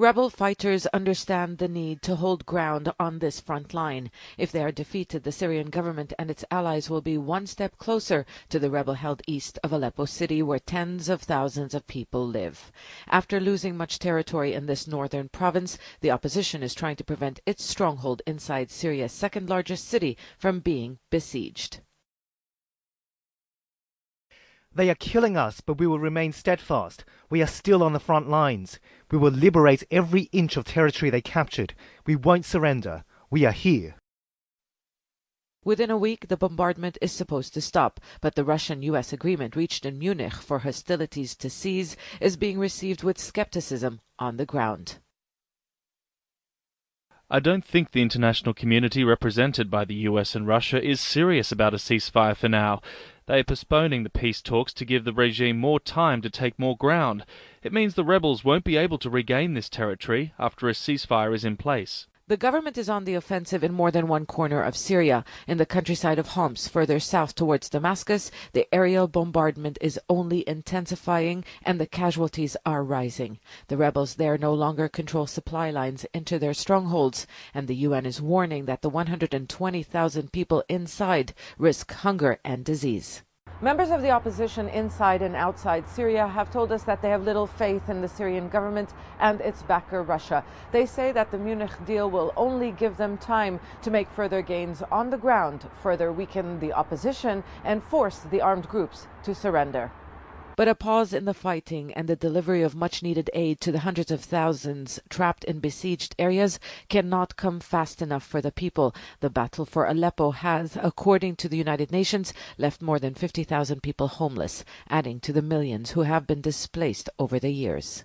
Rebel fighters understand the need to hold ground on this front line. If they are defeated, the Syrian government and its allies will be one step closer to the rebel-held east of Aleppo city, where tens of thousands of people live. After losing much territory in this northern province, the opposition is trying to prevent its stronghold inside Syria's second-largest city from being besieged. They are killing us, but we will remain steadfast. We are still on the front lines. We will liberate every inch of territory they captured. We won't surrender. We are here. Within a week, the bombardment is supposed to stop, but the Russian-US agreement reached in Munich for hostilities to cease is being received with skepticism on the ground. I don't think the international community represented by the US and Russia is serious about a ceasefire for now. They are postponing the peace talks to give the regime more time to take more ground. It means the rebels won't be able to regain this territory after a ceasefire is in place. The government is on the offensive in more than one corner of Syria. In the countryside of Homs, further south towards Damascus, the aerial bombardment is only intensifying and the casualties are rising. The rebels there no longer control supply lines into their strongholds, and the UN is warning that the 120,000 people inside risk hunger and disease. Members of the opposition inside and outside Syria have told us that they have little faith in the Syrian government and its backer, Russia. They say that the Munich deal will only give them time to make further gains on the ground, further weaken the opposition, and force the armed groups to surrender. But a pause in the fighting and the delivery of much-needed aid to the hundreds of thousands trapped in besieged areas cannot come fast enough for the people. The battle for Aleppo has, according to the United Nations, left more than 50,000 people homeless, adding to the millions who have been displaced over the years.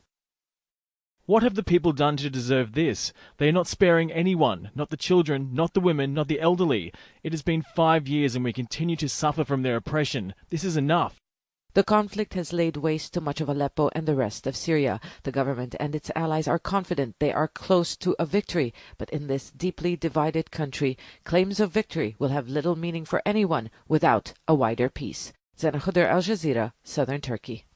What have the people done to deserve this? They are not sparing anyone, not the children, not the women, not the elderly. It has been 5 years and we continue to suffer from their oppression. This is enough. The conflict has laid waste to much of Aleppo and the rest of Syria. The government and its allies are confident they are close to a victory, but in this deeply divided country, claims of victory will have little meaning for anyone without a wider peace. Zena Khuder, Al Jazeera, Southern Turkey.